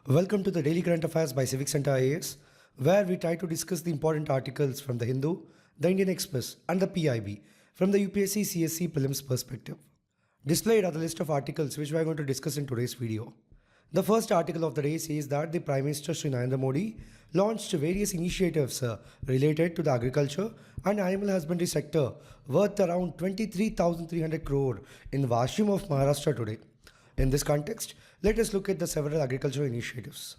Welcome to the Daily Current Affairs by CivicCentre IAS, where we try to discuss the important articles from the Hindu, the Indian Express, and the PIB from the UPSC CSC Prelims perspective. Displayed are the list of articles which we are going to discuss in today's video. The first article of the day says that the Prime Minister Shri Narendra Modi launched various initiatives related to the agriculture and animal husbandry sector worth around 23,300 crore in Vashim of Maharashtra today. In this context, let us look at the several agricultural initiatives.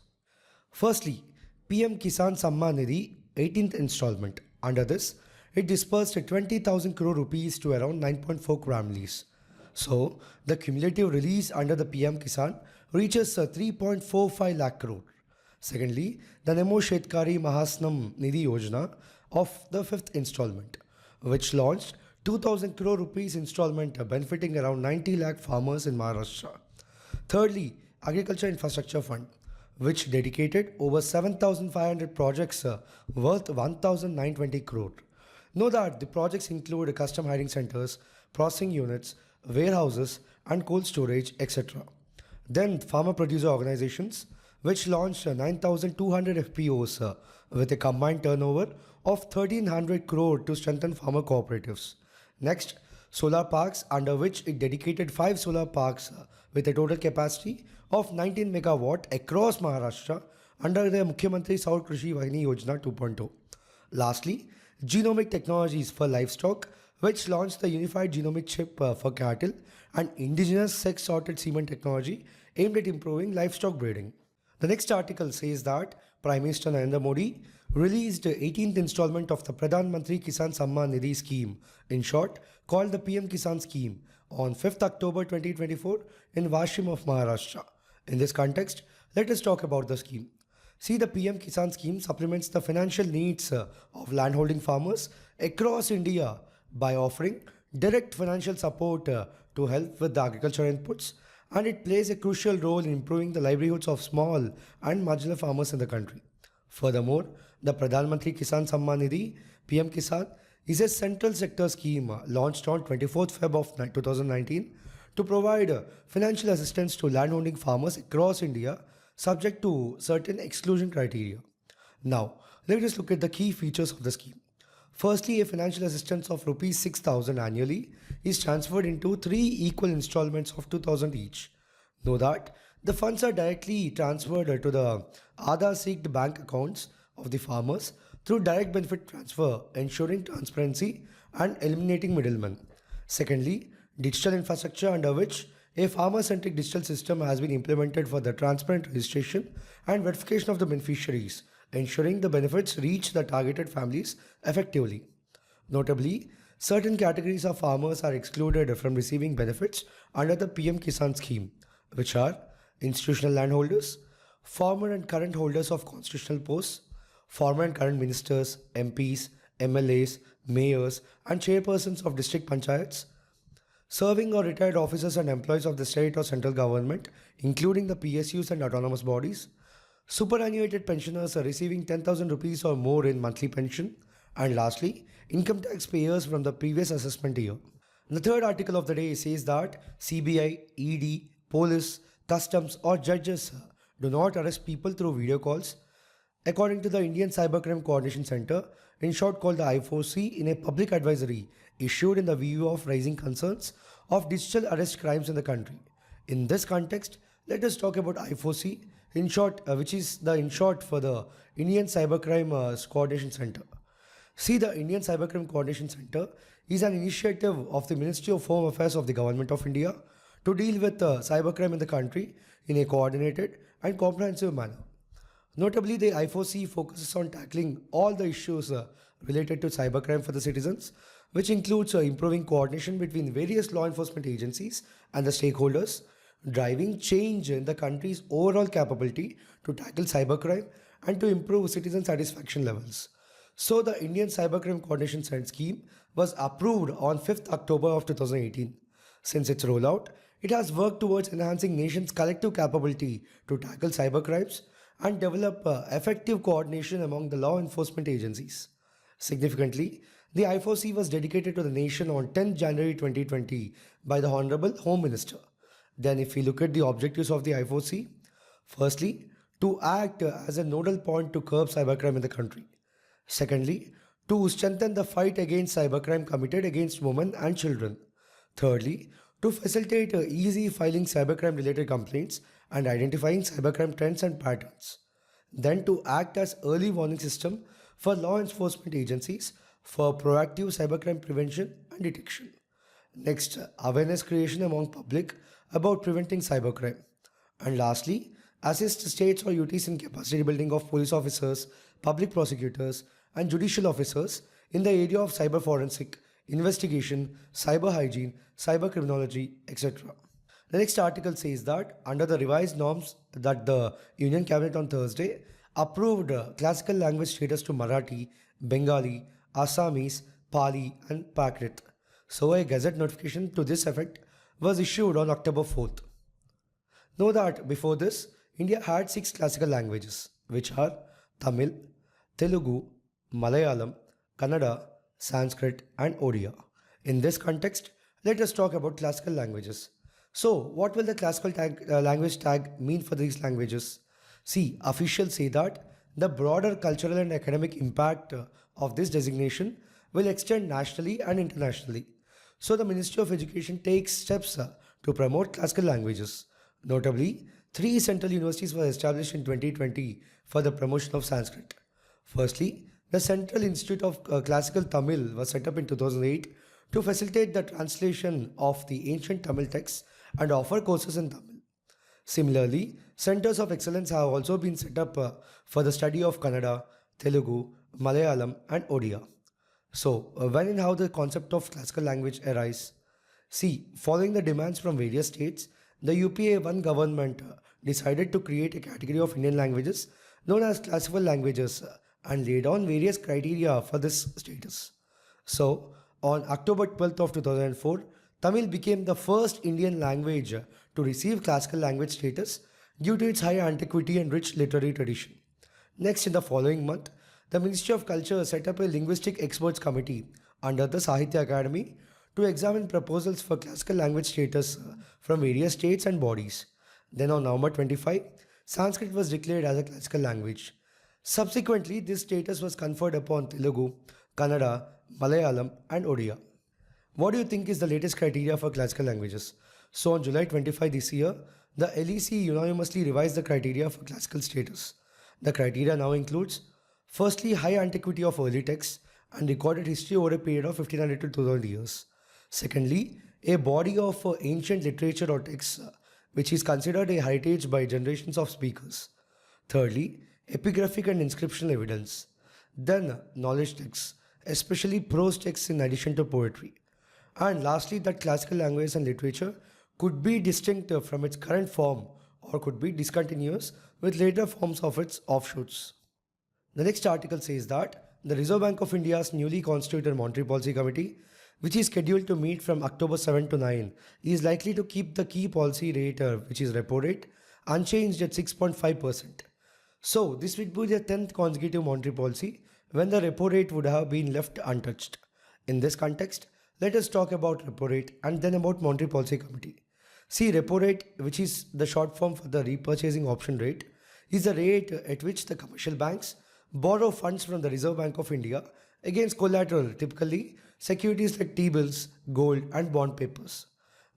Firstly, PM-KISAN Samman Nidhi 18th installment. Under this, it dispersed 20,000 crore rupees to around 9.4 crore families. So, the cumulative release under the PM-KISAN reaches 3.45 lakh crore. Secondly, the Nemo Shetkari Mahasnam Nidhi Yojana of the 5th installment, which launched 2,000 crore rupees installment benefiting around 90 lakh farmers in Maharashtra. Thirdly, Agriculture Infrastructure Fund, which dedicated over 7,500 projects worth 1,920 crore. Know that the projects include custom hiring centers, processing units, warehouses and cold storage, etc. Then farmer producer organizations, which launched 9,200 FPOs with a combined turnover of 1,300 crore to strengthen farmer cooperatives. Next, solar parks, under which it dedicated 5 solar parks with a total capacity of 19 megawatt across Maharashtra under the Mukhyamantri Saur Krishi Vahini Yojana 2.0. Lastly, genomic technologies for livestock, which launched the unified genomic chip for cattle and indigenous sex-sorted semen technology aimed at improving livestock breeding. The next article says that Prime Minister Narendra Modi released the 18th installment of the Pradhan Mantri Kisan Samman Nidhi scheme, in short called the PM-KISAN scheme, on 5th October 2024 in Vashim of Maharashtra. In this context, let us talk about the scheme. See, the PM-KISAN scheme supplements the financial needs of landholding farmers across India by offering direct financial support to help with the agriculture inputs, and it plays a crucial role in improving the livelihoods of small and marginal farmers in the country. Furthermore, the Pradhan Mantri Kisan Samman Nidhi PM-KISAN is a central sector scheme launched on 24th Feb of 2019 to provide financial assistance to landholding farmers across India subject to certain exclusion criteria. Now, let us look at the key features of the scheme. Firstly, a financial assistance of Rs 6,000 annually is transferred into 3 equal installments of 2,000 each. Know that the funds are directly transferred to the Aadhaar-synced bank accounts of the farmers through direct benefit transfer, ensuring transparency and eliminating middlemen. Secondly, digital infrastructure, under which a farmer-centric digital system has been implemented for the transparent registration and verification of the beneficiaries, ensuring the benefits reach the targeted families effectively. Notably, certain categories of farmers are excluded from receiving benefits under the PM-KISAN scheme, which are institutional landholders, former and current holders of constitutional posts, former and current ministers, MPs, MLAs, mayors, and chairpersons of district panchayats, serving or retired officers and employees of the state or central government, including the PSUs and autonomous bodies, superannuated pensioners are receiving 10,000 rupees or more in monthly pension, and lastly, income tax payers from the previous assessment year. The third article of the day says that CBI, ED, police, customs or judges do not arrest people through video calls, according to the Indian Cybercrime Coordination Center, in short called the I4C, in a public advisory issued in the view of raising concerns of digital arrest crimes in the country. In this context, let us talk about I4C, in short, which is the in short for the Indian Cybercrime Coordination Center. See, the Indian Cybercrime Coordination Center is an initiative of the Ministry of Home Affairs of the Government of India to deal with cybercrime in the country in a coordinated and comprehensive manner. Notably, the I4C focuses on tackling all the issues related to cybercrime for the citizens, which includes improving coordination between various law enforcement agencies and the stakeholders, driving change in the country's overall capability to tackle cybercrime and to improve citizen satisfaction levels. So, the Indian Cybercrime Coordination Center scheme was approved on 5th October of 2018. Since its rollout, it has worked towards enhancing nation's collective capability to tackle cybercrimes and develop effective coordination among the law enforcement agencies. Significantly, the I4C was dedicated to the nation on 10th January 2020 by the Honorable Home Minister. Then if we look at the objectives of the I4C, firstly, to act as a nodal point to curb cybercrime in the country. Secondly, to strengthen the fight against cybercrime committed against women and children. Thirdly, to facilitate easy filing cybercrime related complaints and identifying cybercrime trends and patterns. Then to act as early warning system for law enforcement agencies for proactive cybercrime prevention and detection. Next, awareness creation among public about preventing cybercrime. And lastly, assist states or UTs in capacity building of police officers, public prosecutors, and judicial officers in the area of cyber forensic, investigation, cyber hygiene, cyber criminology, etc. The next article says that under the revised norms that the Union Cabinet on Thursday approved classical language status to Marathi, Bengali, Assamese, Pali, and Prakrit. So a gazette notification to this effect was issued on October 4th. Know that before this, India had 6 classical languages, which are Tamil, Telugu, Malayalam, Kannada, Sanskrit, and Odia. In this context, let us talk about classical languages. So, what will the classical language tag mean for these languages? See, officials say that the broader cultural and academic impact of this designation will extend nationally and internationally. So, the Ministry of Education takes steps to promote classical languages. Notably, 3 central universities were established in 2020 for the promotion of Sanskrit. Firstly, the Central Institute of Classical Tamil was set up in 2008 to facilitate the translation of the ancient Tamil texts and offer courses in Tamil. Similarly, centers of excellence have also been set up for the study of Kannada, Telugu, Malayalam, and Odia. So, when and how the concept of classical language arise? See, following the demands from various states, the UPA-1 government decided to create a category of Indian languages known as classical languages and laid down various criteria for this status. So, on October 12th of 2004, Tamil became the first Indian language to receive classical language status due to its high antiquity and rich literary tradition. Next, in the following month, the Ministry of Culture set up a linguistic experts committee under the Sahitya Academy to examine proposals for classical language status from various states and bodies. Then on November 25, Sanskrit was declared as a classical language. Subsequently, this status was conferred upon Telugu, Kannada, Malayalam, and Odia. What do you think is the latest criteria for classical languages? So on July 25 this year, the LEC unanimously revised the criteria for classical status. The criteria now includes, firstly, high antiquity of early texts and recorded history over a period of 1500 to 2000 years. Secondly, a body of ancient literature or texts which is considered a heritage by generations of speakers. Thirdly, epigraphic and inscriptional evidence. Then, knowledge texts, especially prose texts in addition to poetry. And lastly, that classical language and literature could be distinct from its current form or could be discontinuous with later forms of its offshoots. The next article says that the Reserve Bank of India's newly constituted Monetary Policy Committee, which is scheduled to meet from October 7 to 9, is likely to keep the key policy rate, which is repo rate, unchanged at 6.5%. So, this would be the 10th consecutive monetary policy when the repo rate would have been left untouched. In this context, let us talk about repo rate and then about Monetary Policy Committee. See, repo rate, which is the short form for the repurchasing option rate, is the rate at which the commercial banks borrow funds from the Reserve Bank of India against collateral, typically securities like T-bills, gold, and bond papers.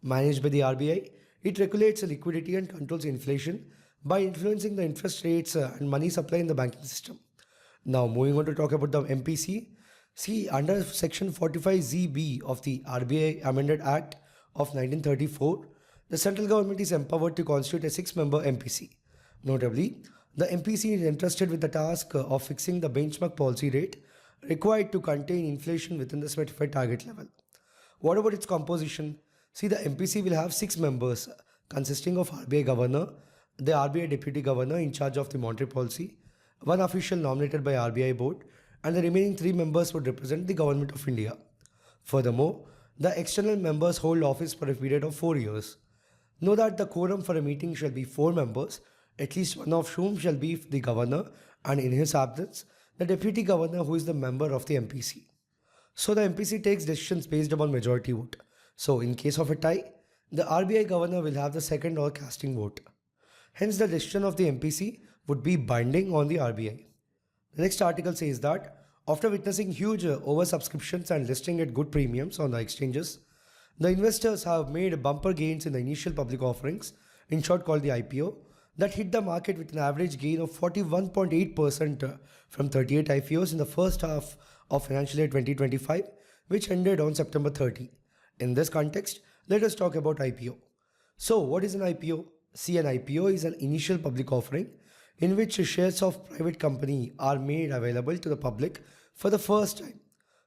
Managed by the RBI, it regulates liquidity and controls inflation by influencing the interest rates and money supply in the banking system. Now, moving on to talk about the MPC. See, under Section 45ZB of the RBI Amended Act of 1934, the central government is empowered to constitute a 6-member MPC. Notably, the MPC is entrusted with the task of fixing the benchmark policy rate required to contain inflation within the specified target level. What about its composition? See, the MPC will have 6 members consisting of RBI Governor, the RBI Deputy Governor in charge of the monetary policy, 1 official nominated by RBI Board, and the remaining 3 members would represent the Government of India. Furthermore, the external members hold office for a period of 4 years. Know that the quorum for a meeting shall be 4 members, at least one of whom shall be the Governor, and in his absence, the Deputy Governor who is the member of the MPC. So the MPC takes decisions based upon majority vote. So in case of a tie, the RBI Governor will have the second or casting vote. Hence the decision of the MPC would be binding on the RBI. The next article says that after witnessing huge oversubscriptions and listing at good premiums on the exchanges, the investors have made bumper gains in the initial public offerings, in short called the IPO, that hit the market with an average gain of 41.8% from 38 IPOs in the first half of financial year 2025, which ended on September 30. In this context, let us talk about IPO. So, what is an IPO? See, an IPO is an initial public offering in which shares of private company are made available to the public for the first time.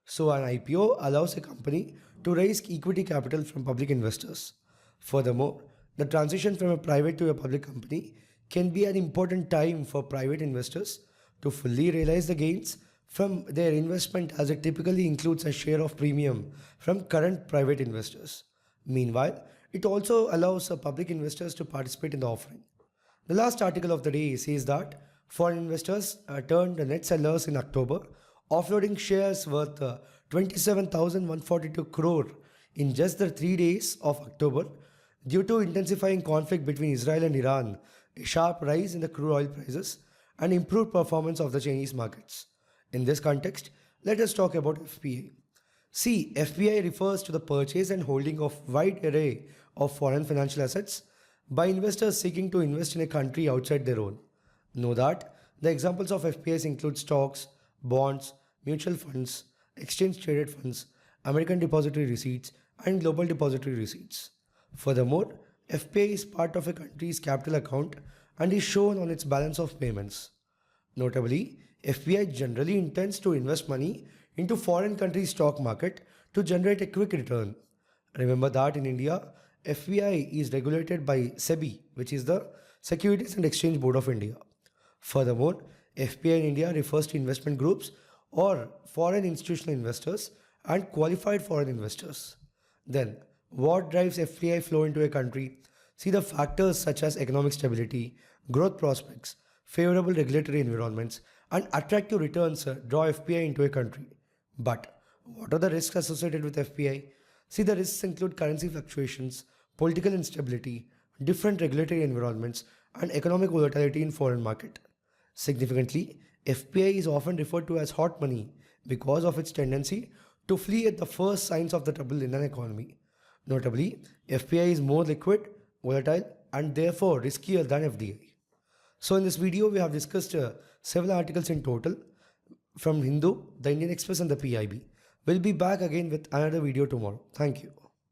So, an IPO allows a company to raise equity capital from public investors. Furthermore, the transition from a private to a public company can be an important time for private investors to fully realize the gains from their investment, as it typically includes a share of premium from current private investors. Meanwhile, it also allows public investors to participate in the offering. The last article of the day says that foreign investors turned net sellers in October, offloading shares worth 27,142 crore in just the 3 days of October due to intensifying conflict between Israel and Iran, a sharp rise in the crude oil prices, and improved performance of the Chinese markets. In this context, let us talk about FPI. See, FPI refers to the purchase and holding of wide array of foreign financial assets by investors seeking to invest in a country outside their own. Know that the examples of FPIs include stocks, bonds, mutual funds, exchange traded funds, American depository receipts, and global depository receipts. Furthermore, FPI is part of a country's capital account and is shown on its balance of payments. Notably, FPI generally intends to invest money into foreign countries' stock market to generate a quick return. Remember that in India, FPI is regulated by SEBI, which is the Securities and Exchange Board of India. Furthermore, FPI in India refers to investment groups or foreign institutional investors and qualified foreign investors. Then, what drives FPI flow into a country? See, the factors such as economic stability, growth prospects, favorable regulatory environments, and attractive returns draw FPI into a country. But what are the risks associated with FPI? See, the risks include currency fluctuations, political instability, different regulatory environments, and economic volatility in foreign market. Significantly, FPI is often referred to as hot money because of its tendency to flee at the first signs of the trouble in an economy. Notably, FPI is more liquid, volatile, and therefore riskier than FDI. So in this video, we have discussed several articles in total from Hindu, the Indian Express, and the PIB. We'll be back again with another video tomorrow. Thank you.